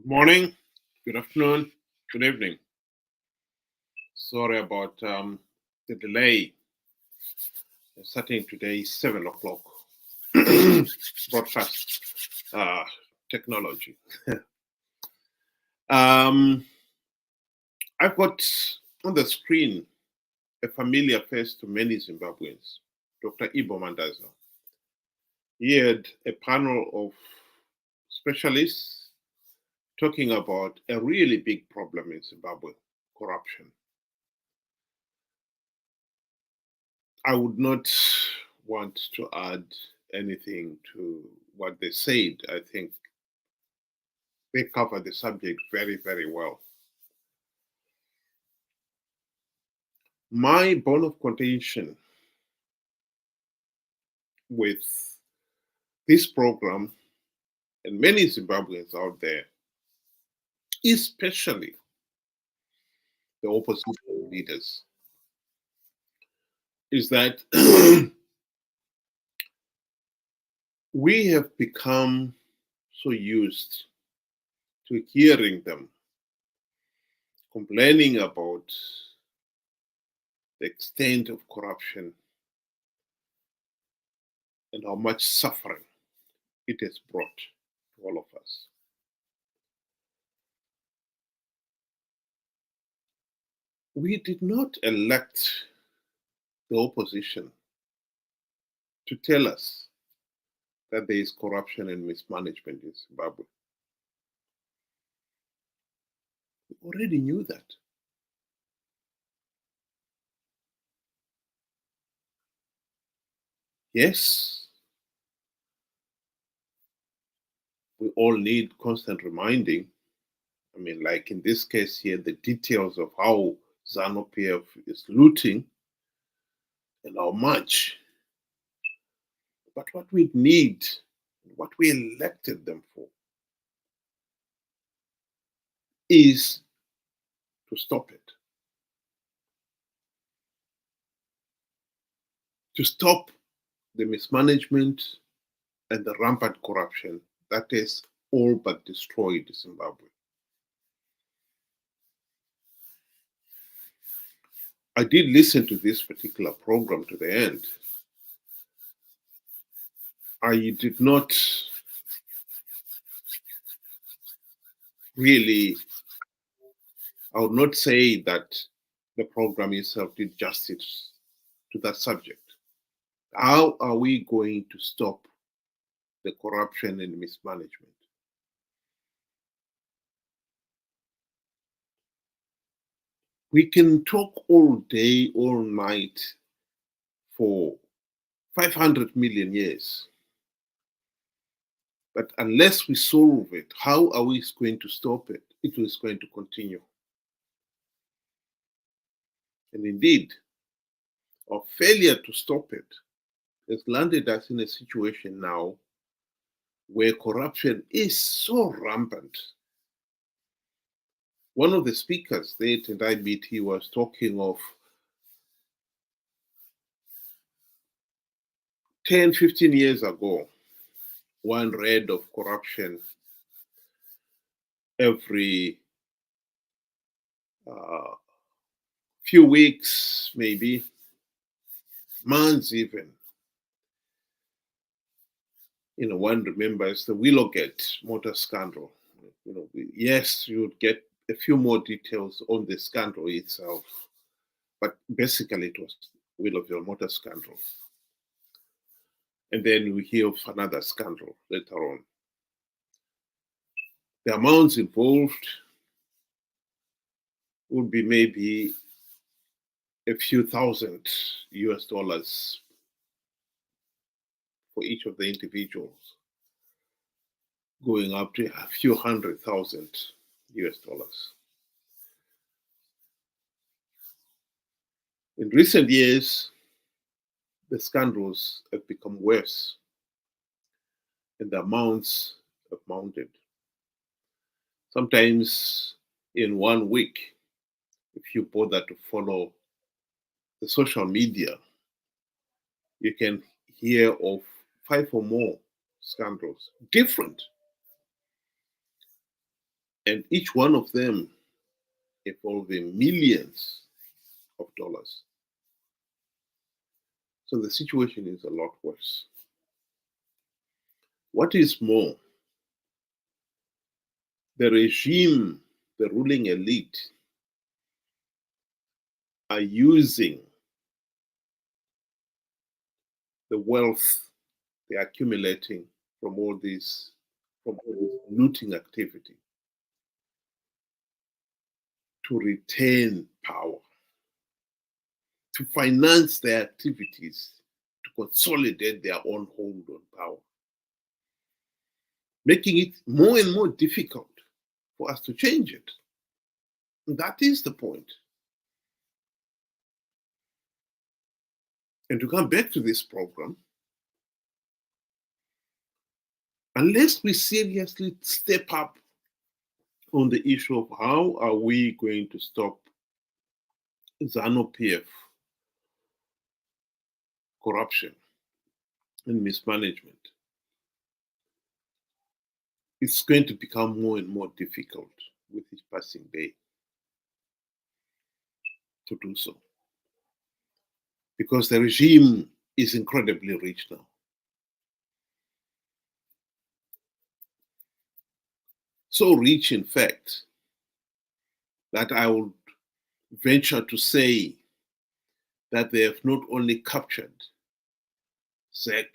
Morning, good afternoon, good evening. Sorry about the delay. Starting today, 7 o'clock. Broadcast uh, technology. um, I've got on the screen a familiar face to many Zimbabweans, Dr. Ibo Mandaza. He had a panel of specialists talking about a really big problem in Zimbabwe, corruption. I would not want to add anything to what they said. I think they covered the subject very, very well. My bone of contention with this program and many Zimbabweans out there, especially the opposition leaders, is that we have become so used to hearing them complaining about the extent of corruption and how much suffering it has brought to all of us. We did not elect the opposition to tell us that there is corruption and mismanagement in Zimbabwe. We already knew that. Yes, we all need constant reminding. I mean, like in this case here, the details of how Zanu PF is looting and how much. But what we need, what we elected them for, is to stop it. To stop the mismanagement and the rampant corruption that has all but destroyed Zimbabwe. I did listen to this particular program to the end. I did not really, I would not say that the program itself did justice to that subject. How are we going to stop the corruption and mismanagement? We can talk all day, all night for 500 million years. But unless we solve it, how are we going to stop it? It is going to continue. And indeed, our failure to stop it has landed us in a situation now where corruption is so rampant. One of the speakers there and I meet, he was talking of 10, 15 years ago, one read of corruption every few weeks, maybe months even. One remembers the Willowgate motor scandal. Yes, you would get a few more details on the scandal itself, but basically it was Willowville motor scandal. And then we hear of another scandal later on. The amounts involved would be maybe a few thousand US dollars for each of the individuals, going up to a few $100,000 US dollars. In recent years, the scandals have become worse and the amounts have mounted. Sometimes in 1 week, if you bother to follow the social media, you can hear of 5 or more scandals, different. And each one of them involving millions of dollars. So the situation is a lot worse. What is more, the regime, the ruling elite, are using the wealth they're accumulating from all this looting activity to retain power, to finance their activities, to consolidate their own hold on power, making it more and more difficult for us to change it. And that is the point. And to come back to this program, unless we seriously step up on the issue of how are we going to stop Zanu PF corruption and mismanagement, it's going to become more and more difficult with each passing day to do so. Because the regime is incredibly rich now. So rich, in fact, that I would venture to say that they have not only captured ZEC,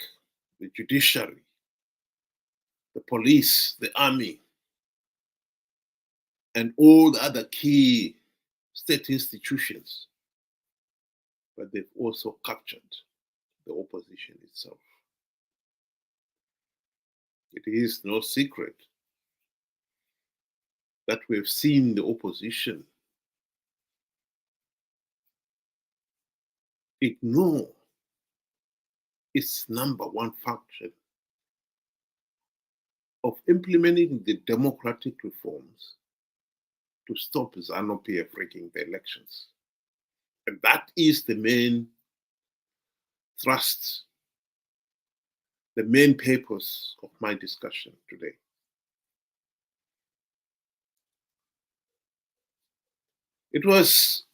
the judiciary, the police, the army, and all the other key state institutions, but they've also captured the opposition itself. It is no secret that we've seen the opposition ignore its number one function of implementing the democratic reforms to stop Zanu PF rigging the elections. And that is the main thrust, the main purpose of my discussion today. It was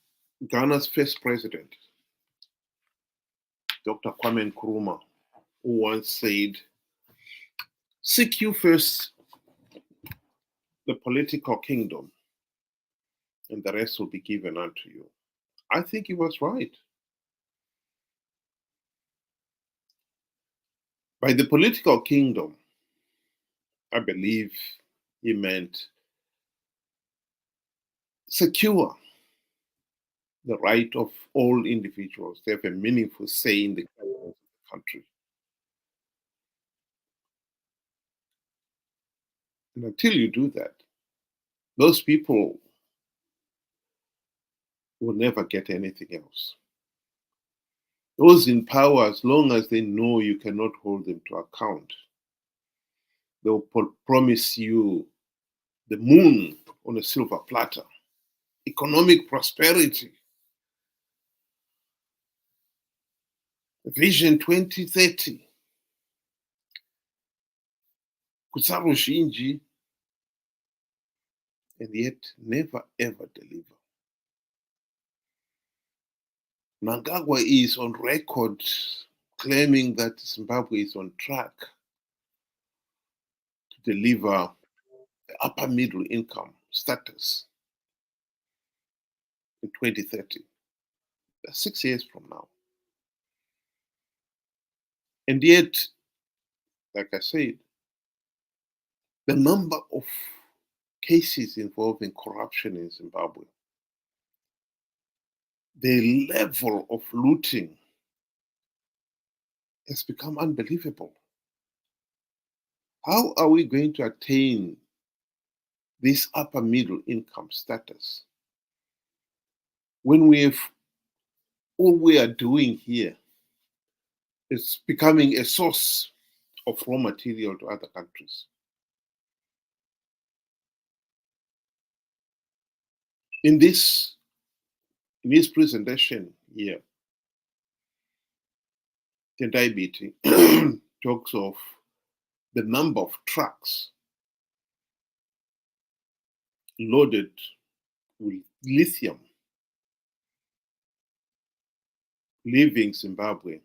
Ghana's first president, Dr. Kwame Nkrumah, who once said, "Seek you first the political kingdom, and the rest will be given unto you." I think he was right. By the political kingdom, I believe he meant secure the right of all individuals to have a meaningful say in the governance of the country. And until you do that, those people will never get anything else. Those in power, as long as they know you cannot hold them to account, they'll promise you the moon on a silver platter, economic prosperity, Vision 2030, Kutsarushinji, and yet never ever deliver. Mnangagwa is on record claiming that Zimbabwe is on track to deliver the upper middle income status in 2030. That's 6 years from now. And yet, like I said, the number of cases involving corruption in Zimbabwe, the level of looting has become unbelievable. How are we going to attain this upper middle income status when all we are doing here is becoming a source of raw material to other countries? In this presentation here, Tendai Biti talks of the number of trucks loaded with lithium, leaving Zimbabwe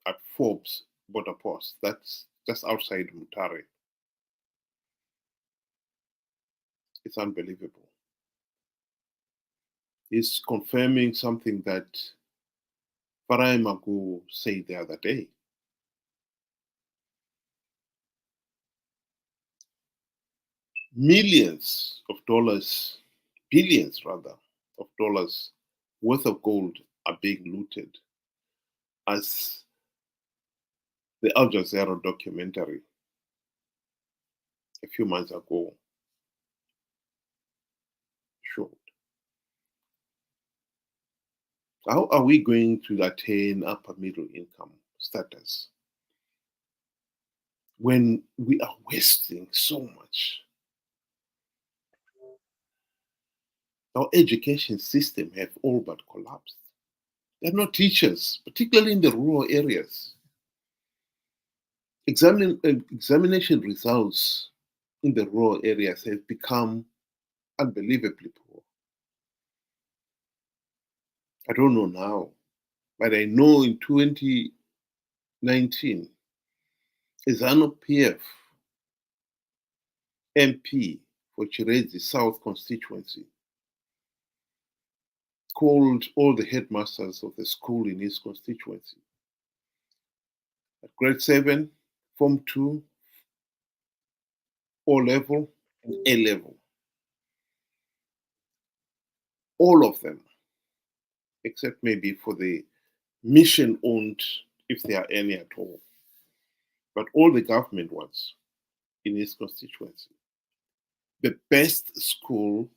at Forbes border post. That's just outside Mutare. It's unbelievable. He's confirming something that Farai Magu said the other day. Millions of dollars, billions rather, of dollars worth of gold are being looted, as the Al Jazeera documentary a few months ago showed. How are we going to attain upper middle income status when we are wasting so much? Our education system have all but collapsed. There are no teachers, particularly in the rural areas. Examination results in the rural areas have become unbelievably poor. I don't know now, but I know in 2019, a Zanu PF MP for Chirezi South constituency called all the headmasters of the school in his constituency at grade 7, Form 2, O level, and A level. All of them, except maybe for the mission owned, if there are any at all, but all the government ones in his constituency. The best school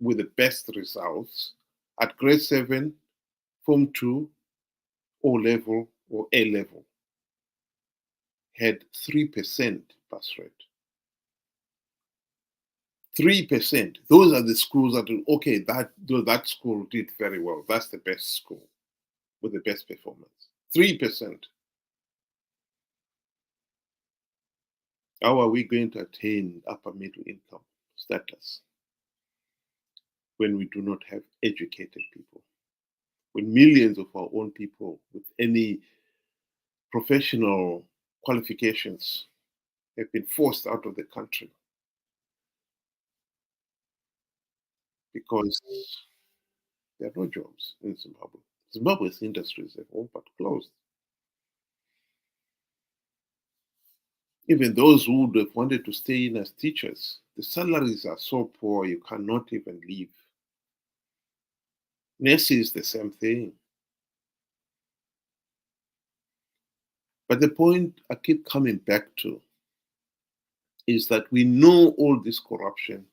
with the best results at grade 7, Form 2, O level, or A level had 3% pass rate. 3%. Those are the schools that, okay, that school did very well. That's the best school with the best performance. 3%. How are we going to attain upper middle income status when we do not have educated people? When millions of our own people with any professional qualifications have been forced out of the country because there are no jobs in Zimbabwe. Zimbabwe's industries have all but closed. Even those who would have wanted to stay in as teachers, the salaries are so poor you cannot even leave. Nurses is the same thing. But the point I keep coming back to is that we know all this corruption,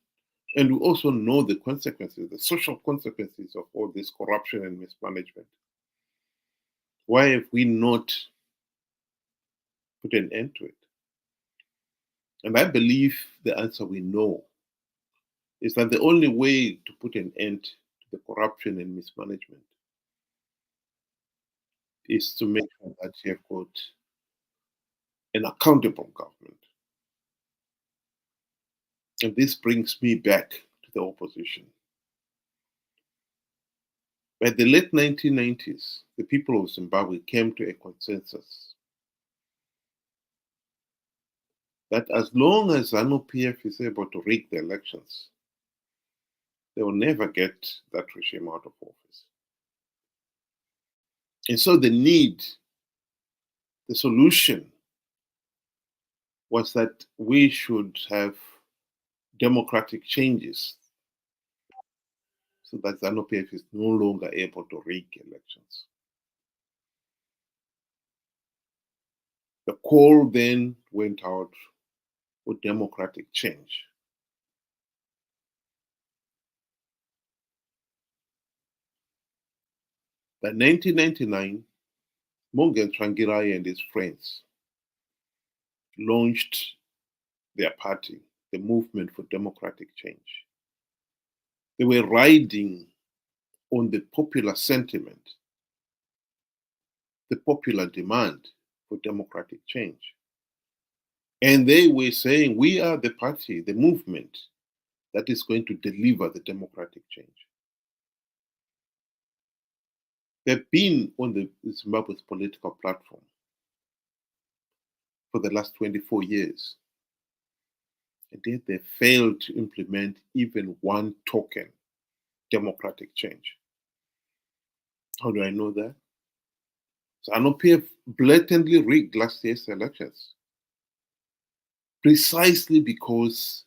and we also know the consequences, the social consequences of all this corruption and mismanagement. Why have we not put an end to it? And I believe the answer we know is that the only way to put an end to the corruption and mismanagement is to make sure that you have got an accountable government. And this brings me back to the opposition. By the late 1990s, the people of Zimbabwe came to a consensus that as long as Zanu PF is able to rig the elections, they will never get that regime out of office. And so the solution was that we should have democratic changes so that Zanu PF is no longer able to rig elections. The call then went out for democratic change. By 1999, Morgan Tsvangirai and his friends launched their party, the Movement for Democratic Change. They were riding on the popular sentiment, the popular demand for democratic change. And they were saying, we are the party, the movement that is going to deliver the democratic change. They've been on the Zimbabwe's political platform for the last 24 years, and yet they failed to implement even one token democratic change. How do I know that? Zanu PF blatantly rigged last year's elections precisely because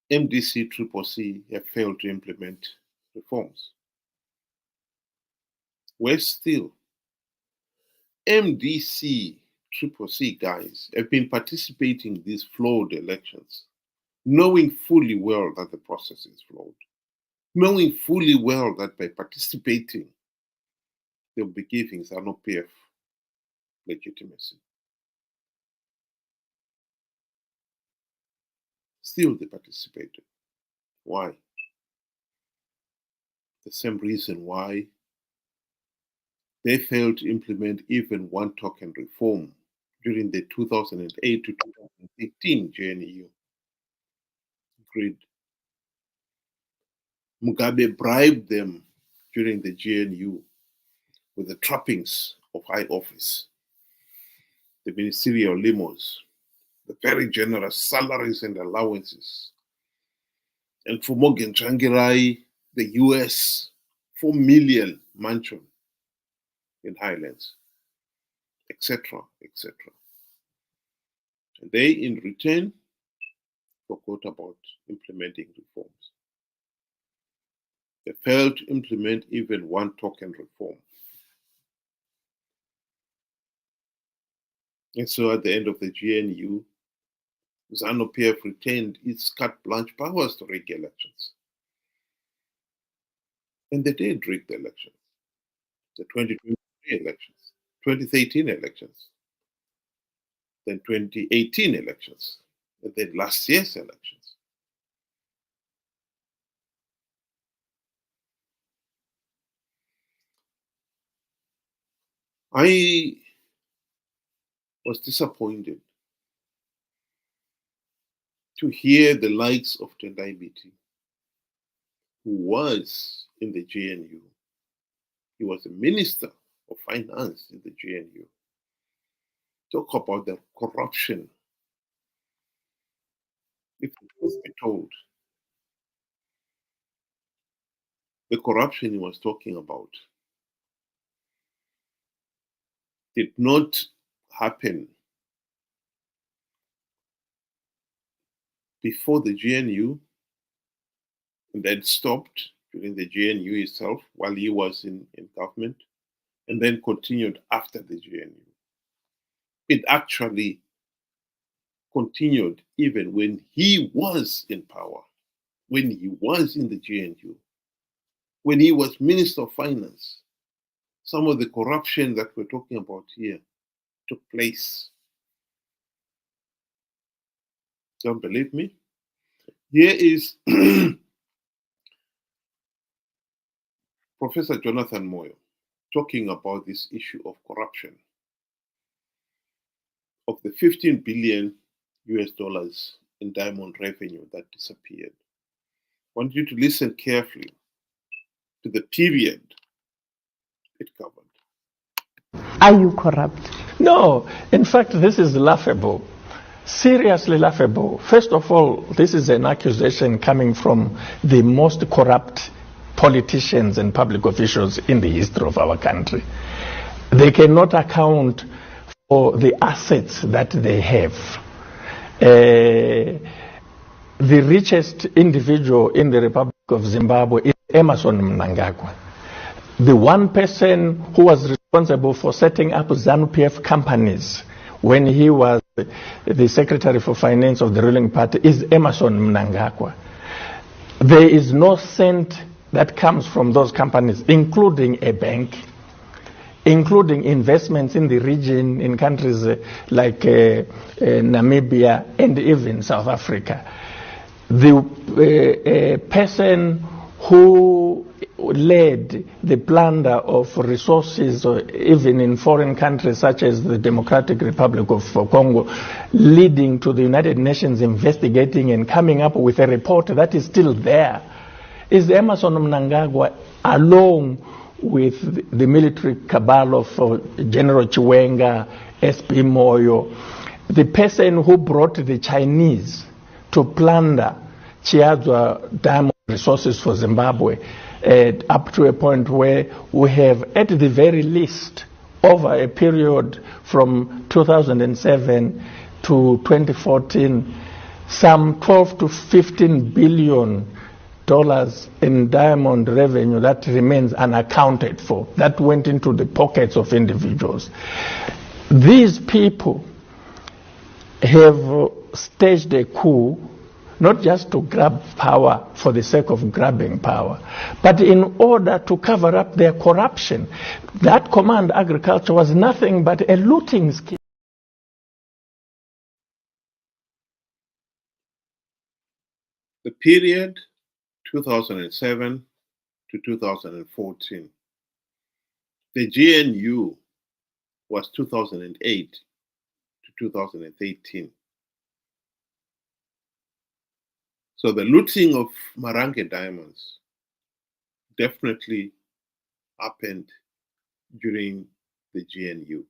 MDC CCC have failed to implement reforms. Worse still, MDC CCC guys have been participating in these flawed elections, knowing fully well that the process is flawed, knowing fully well that by participating, they'll be giving Zanu PF legitimacy. Still, they participated. Why? The same reason why they failed to implement even one token reform during the 2008 to 2015 GNU grid. Mugabe bribed them during the GNU with the trappings of high office, the ministerial limos, the very generous salaries and allowances. And for Morgan Tsvangirai, the US, 4 million mansion in Highlands, etc., etc. And they, in return, forgot about implementing reforms. They failed to implement even one token reform. And so at the end of the GNU, Zanu PF retained its carte blanche powers to rig elections. And they did rig the elections. The 2023 elections, 2013 elections, then 2018 elections, and then last year's elections. I was disappointed to hear the likes of Tendai Biti, who was in the GNU. He was a minister of finance in the GNU. Talk about the corruption. If it was be told, the corruption he was talking about did not happen before the GNU, and then stopped during the GNU itself while he was in government, and then continued after the GNU. It actually continued even when he was in power, when he was in the GNU, when he was Minister of Finance. Some of the corruption that we're talking about here took place. Don't believe me? Here is Professor Jonathan Moyo talking about this issue of corruption, of the 15 billion US dollars in diamond revenue that disappeared. I want you to listen carefully to the period it covered. Are you corrupt? No, in fact, this is laughable. Seriously laughable. First of all, this is an accusation coming from the most corrupt politicians and public officials in the history of our country. They cannot account for the assets that they have. The richest individual in the Republic of Zimbabwe is Emmerson Mnangagwa. The one person who was responsible for setting up Zanu PF companies when he was the Secretary for Finance of the ruling party is Emmerson Mnangagwa. There is no cent that comes from those companies, including a bank, including investments in the region, in countries like Namibia and even South Africa. The person who led the plunder of resources, even in foreign countries such as the Democratic Republic of Congo, leading to the United Nations investigating and coming up with a report that is still there, is Emerson Mnangagwa, along with the military cabal of General Chiwenga, SP Moyo, the person who brought the Chinese to plunder Chiadzwa diamond resources for Zimbabwe, up to a point where we have, at the very least, over a period from 2007 to 2014, some 12 to 15 billion dollars in diamond revenue that remains unaccounted for, that went into the pockets of individuals. These people have staged a coup, not just to grab power for the sake of grabbing power, but in order to cover up their corruption. That command agriculture was nothing but a looting scheme. The period 2007 to 2014, the GNU was 2008 to 2018. So the looting of Marange diamonds definitely happened during the GNU.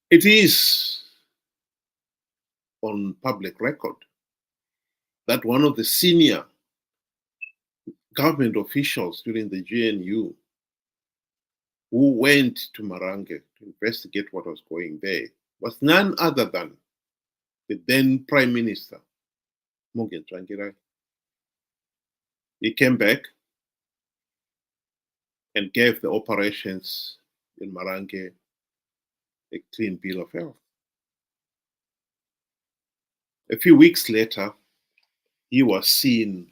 It is on public record that one of the senior government officials during the GNU who went to Marange to investigate what was going there was none other than the then Prime Minister, Morgan Tsvangirai. He came back and gave the operations in Marange a clean bill of health. A few weeks later, he was seen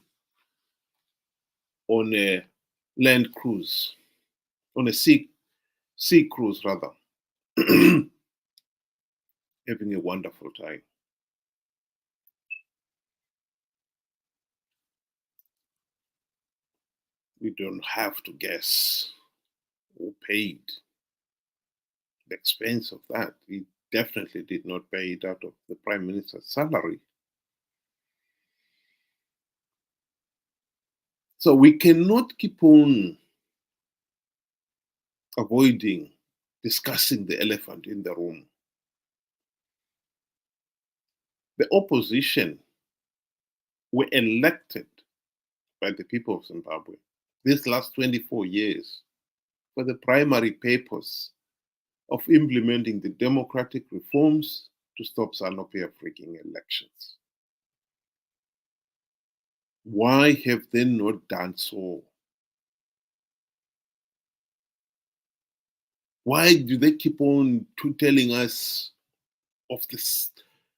on a land cruise, on a sea cruise rather, having a wonderful time. We don't have to guess who paid the expense of that. He definitely did not pay it out of the Prime Minister's salary. So we cannot keep on avoiding discussing the elephant in the room. The opposition were elected by the people of Zimbabwe these last 24 years for the primary purpose of implementing the democratic reforms to stop Zanu PF rigging elections. Why have they not done so? Why do they keep on telling us of the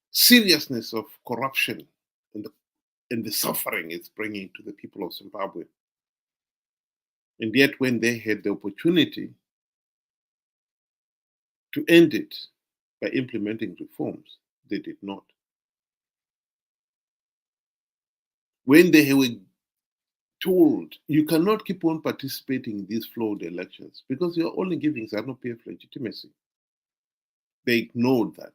seriousness of corruption and the suffering it's bringing to the people of Zimbabwe? And yet when they had the opportunity to end it by implementing reforms, they did not. When they were told, you cannot keep on participating in these flawed elections because you're only giving Zanu PF legitimacy, they ignored that.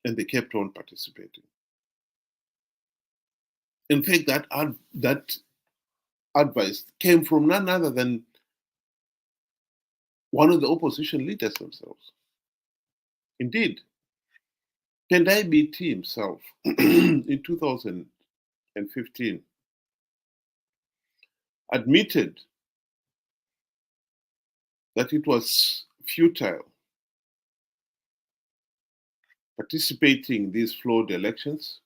And they kept on participating. In fact, that advice came from none other than one of the opposition leaders themselves. Indeed, Tendai BT himself in 2015 admitted that it was futile participating in these flawed elections.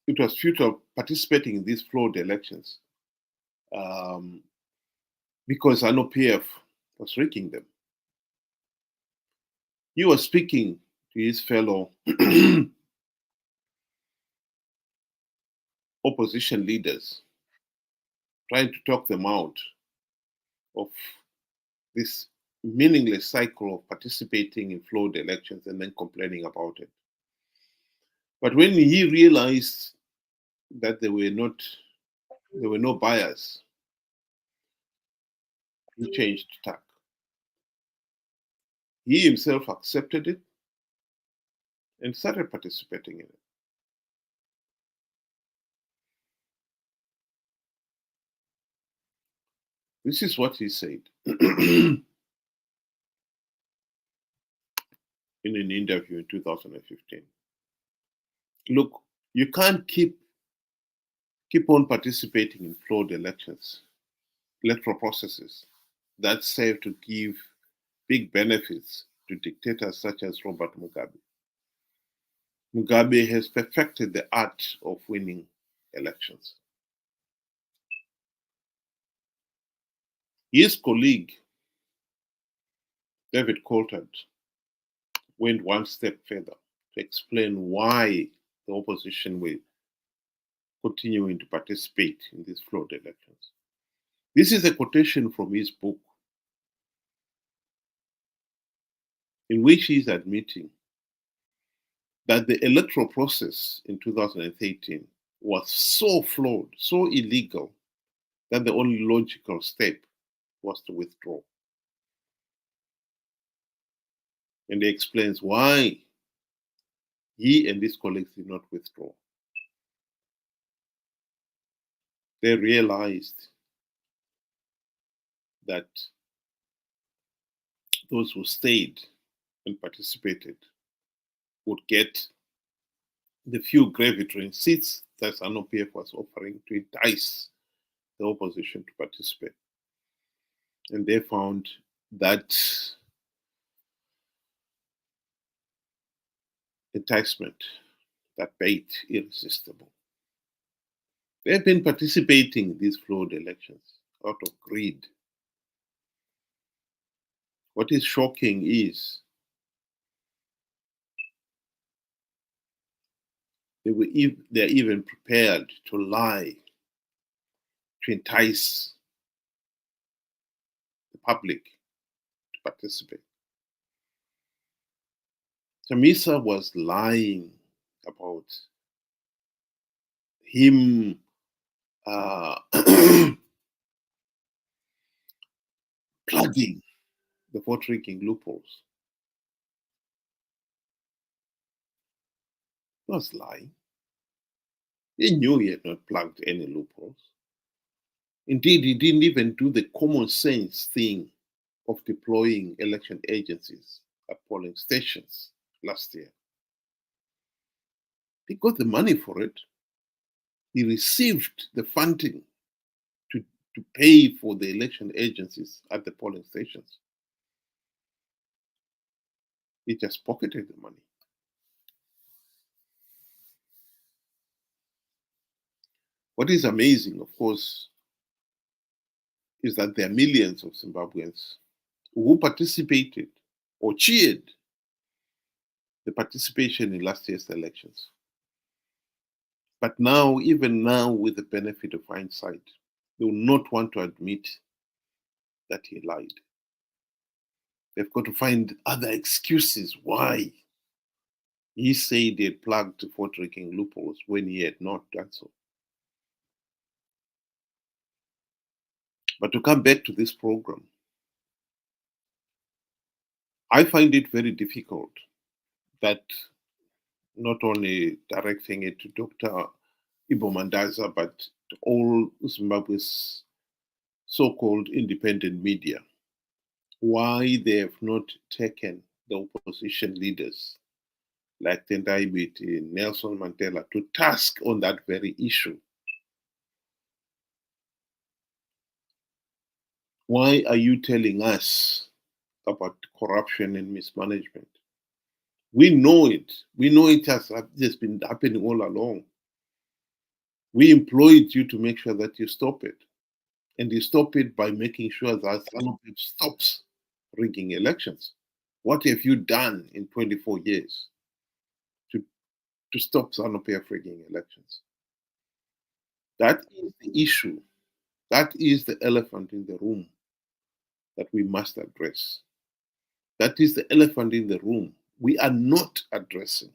It was futile participating in these flawed elections because Zanu PF was rigging them. He was speaking to his fellow opposition leaders, trying to talk them out of this meaningless cycle of participating in flawed elections and then complaining about it. But when he realized that there were no bias, he changed tack. He himself accepted it and started participating in it. This is what he said in an interview in 2015. Look, you can't keep on participating in flawed electoral processes that serve to give big benefits to dictators such as Robert Mugabe. Mugabe has perfected the art of winning elections. His colleague, David Coulthard, went one step further to explain why the opposition were continuing to participate in these flawed elections. This is a quotation from his book, in which he is admitting that the electoral process in 2013 was so flawed, so illegal, that the only logical step was to withdraw. And he explains why he and his colleagues did not withdraw. They realized that those who stayed and participated would get the few gravity seats that Zanu PF was offering to entice the opposition to participate. And they found that enticement, that bait, irresistible. They've been participating in these flawed elections out of greed. What is shocking is they're even prepared to lie to entice the public to participate. Chamisa was lying about him plugging the vote rigging loopholes. He was lying. He knew he had not plugged any loopholes. Indeed, he didn't even do the common sense thing of deploying election agencies at polling stations last year. He got the money for it. He received the funding to pay for the election agencies at the polling stations. He just pocketed the money. What is amazing, of course, is that there are millions of Zimbabweans who participated or cheered the participation in last year's elections. But now, even now, with the benefit of hindsight, they will not want to admit that he lied. They've got to find other excuses why he said he had plugged vote rigging loopholes when he had not done so. But to come back to this program, I find it very difficult that not only directing it to Dr. Ibomandaza, but to all Zimbabwe's so-called independent media, why they have not taken the opposition leaders like Tendai Biti, Nelson Mandela to task on that very issue. Why are you telling us about corruption and mismanagement? We know it. We know it has just been happening all along. We employed you to make sure that you stop it. And you stop it by making sure that Zanu PF stops rigging elections. What have you done in 24 years to stop Zanu PF rigging elections? That is the issue. That is the elephant in the room. that we must address. That is the elephant in the room. We are not addressing.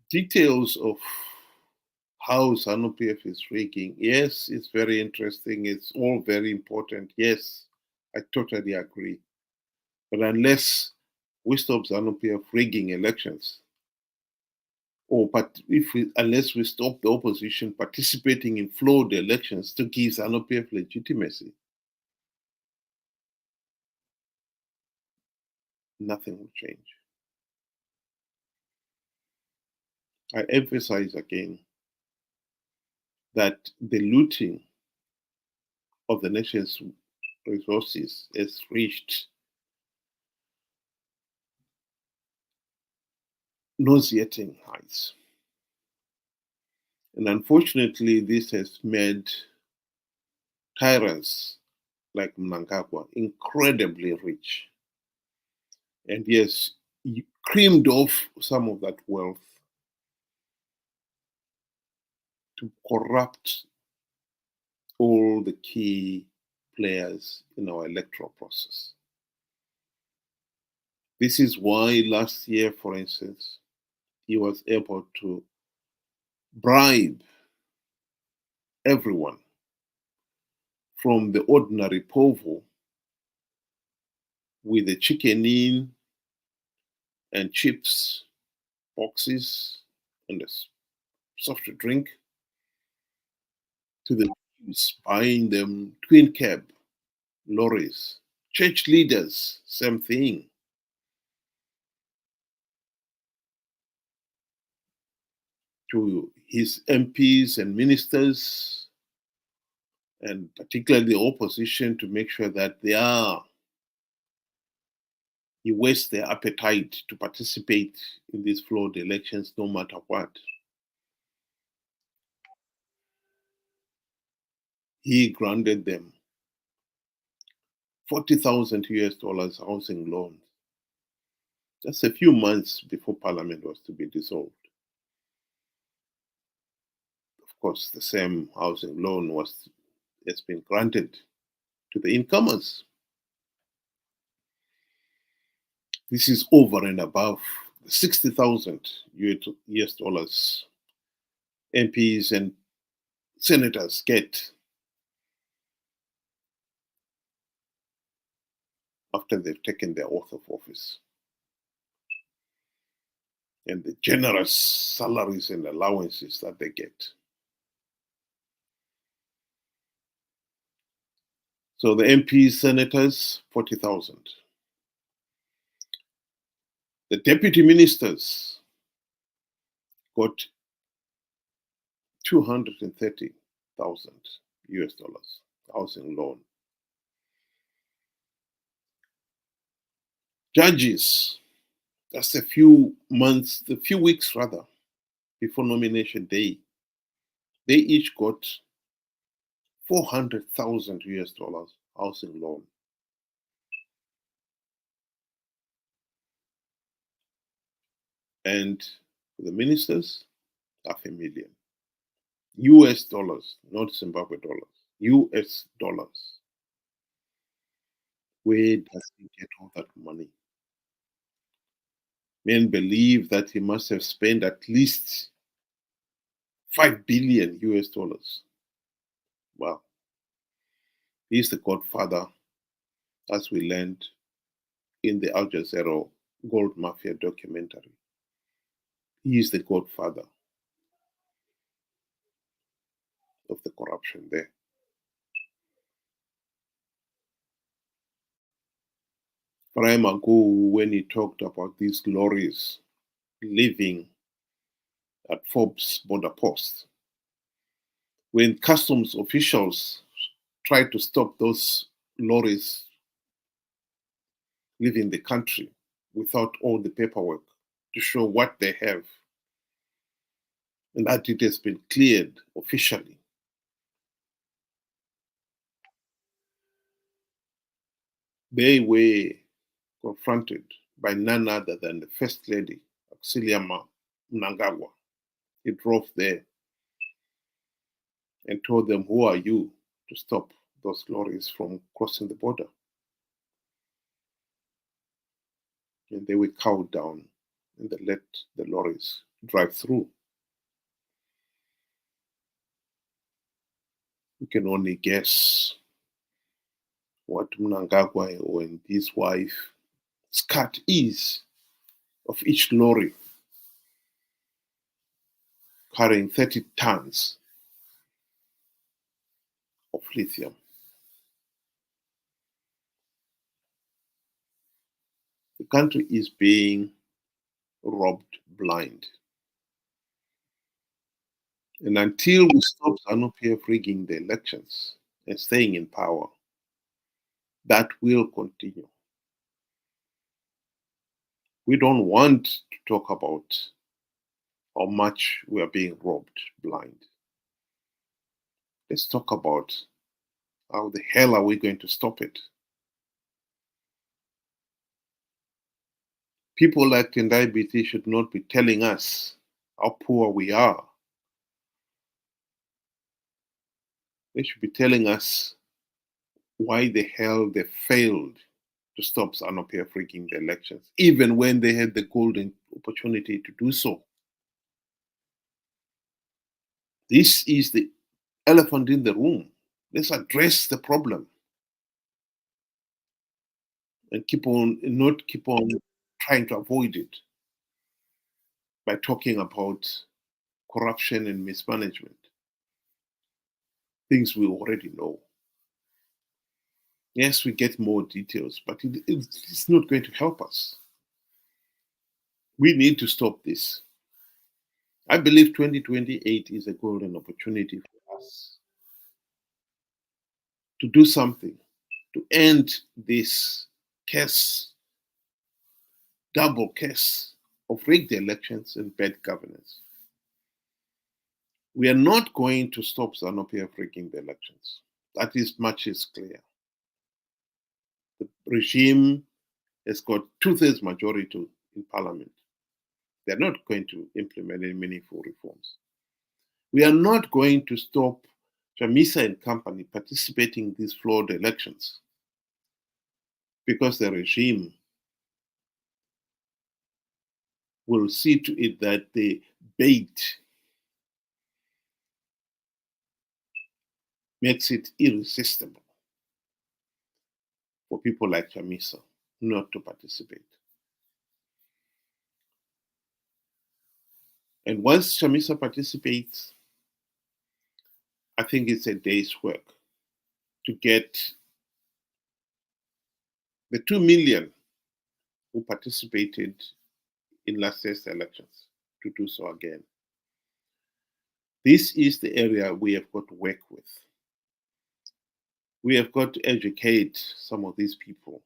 Details of how Zanu PF is rigging, yes, it's very interesting. It's all very important. Yes, I totally agree. But unless we stop Zanu PF rigging elections, unless we stop the opposition participating in flawed elections to give Zanu PF legitimacy, nothing will change. I emphasize again that the looting of the nation's resources has reached nauseating heights. And unfortunately, this has made tyrants like Mnangagwa incredibly rich. And yes, he creamed off some of that wealth to corrupt all the key players in our electoral process. This is why last year, for instance, he was able to bribe everyone from the ordinary povo with the chicken in and chips boxes and a soft drink to the Jews buying them twin cab lorries. Church leaders, same thing. To his MPs and ministers, and particularly the opposition, to make sure that he wastes their appetite to participate in these flawed elections no matter what. He granted them 40,000 US dollars housing loans just a few months before Parliament was to be dissolved. Of course, the same housing loan has been granted to the incomers. This is over and above the 60,000 US dollars MPs and senators get after they've taken their oath of office, and the generous salaries and allowances that they get. So the MPs, senators, 40,000. The deputy ministers got 230,000 US dollars housing loan. Judges, just a few weeks rather, before nomination day, they each got 400,000 US dollars housing loan. And the ministers, $500,000 US dollars, not Zimbabwe dollars, US dollars. Where does he get all that money? Men believe that he must have spent at least 5 billion US dollars. Wow. He's the godfather, as we learned in the Al Jazeera Gold Mafia documentary. He is the godfather of the corruption there. Time ago, when he talked about these lorries living at Forbes border post, when customs officials tried to stop those lorries leaving the country without all the paperwork to show what they have, and that it has been cleared officially, they were confronted by none other than the First Lady, Auxilia Mnangagwa. He drove there and told them, "Who are you to stop those lorries from crossing the border?" And they were cowed down and they let the lorries drive through. You can only guess what Mnangagwa and his wife cut is of each lorry carrying 30 tons of lithium. The country is being robbed blind. And until we stop Zanu PF rigging the elections and staying in power, that will continue. We don't want to talk about how much we are being robbed blind. Let's talk about how the hell are we going to stop it? People like Tendai BT should not be telling us how poor we are. They should be telling us why the hell they failed to stop Zanu PF rigging the elections, even when they had the golden opportunity to do so. This is the elephant in the room. Let's address the problem and not keep on trying to avoid it by talking about corruption and mismanagement. Things we already know. Yes, we get more details, but it's not going to help us. We need to stop this. I believe 2028 is a golden opportunity for us to do something, to end this case, double case of rigged elections and bad governance. We are not going to stop Zanu PF rigging the elections. That is much is clear. The regime has got 2/3 majority in parliament. They're not going to implement any meaningful reforms. We are not going to stop Chamisa and company participating in these flawed elections because the regime will see to it that the bait makes it irresistible for people like Chamisa not to participate. And once Chamisa participates, I think it's a day's work to get the 2 million who participated in last year's elections to do so again. This is the area we have got to work with. We have got to educate some of these people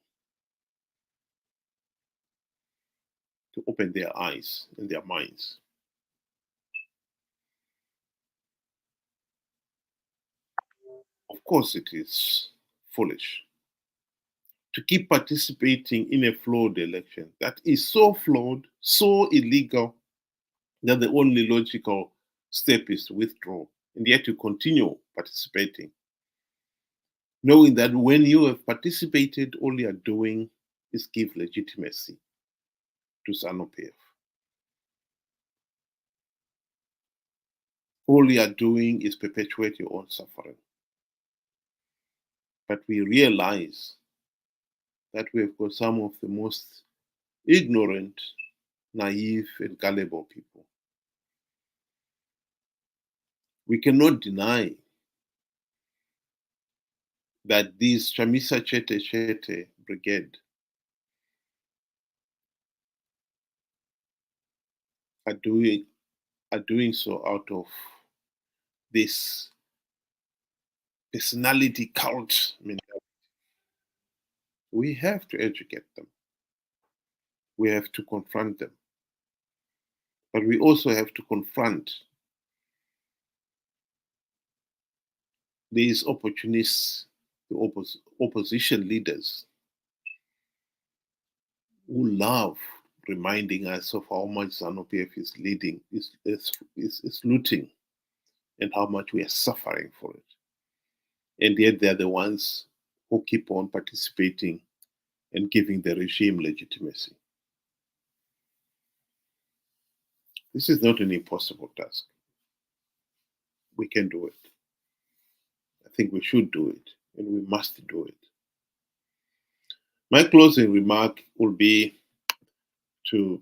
to open their eyes and their minds. Of course, it is foolish to keep participating in a flawed election that is so flawed, so illegal, that the only logical step is to withdraw, and yet you continue participating, knowing that when you have participated, all you are doing is give legitimacy to Zanu PF. All you are doing is perpetuate your own suffering. But we realize that we have got some of the most ignorant, naive, and gullible people. We cannot deny that this Chamisa Chete Chete brigade are doing so out of this personality cult mentality. We have to educate them. We have to confront them. But we also have to confront these opportunists, the opposition leaders who love reminding us of how much Zanu PF is looting and how much we are suffering for it. And yet they're the ones who keep on participating and giving the regime legitimacy. This is not an impossible task. We can do it. I think we should do it, and we must do it. My closing remark will be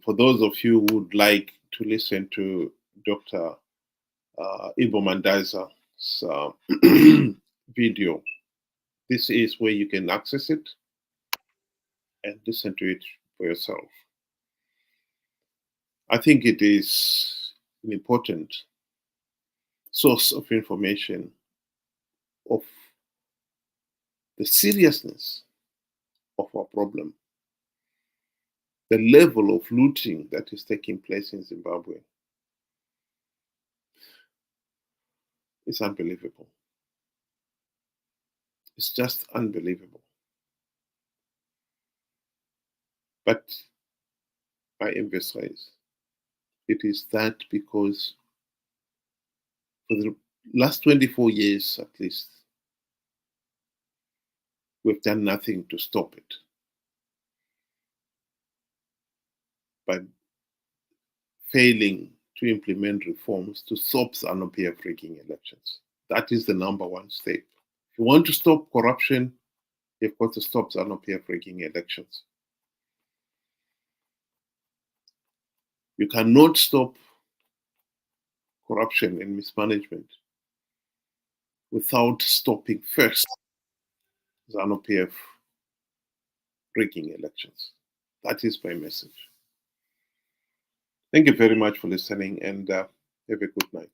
for those of you who would like to listen to Dr. Ibo Mandaza's video. This is where you can access it and listen to it for yourself. I think it is an important source of information of the seriousness of our problem, the level of looting that is taking place in Zimbabwe is unbelievable. It's just unbelievable. But I emphasize, it is that because for the last 24 years at least, we've done nothing to stop it. By failing to implement reforms to stop Zanu PF rigging elections. That is the number one step. If you want to stop corruption, you've got to stop Zanu PF rigging elections. You cannot stop corruption and mismanagement without stopping first Zanu PF rigging elections. That is my message. Thank you very much for listening, and have a good night.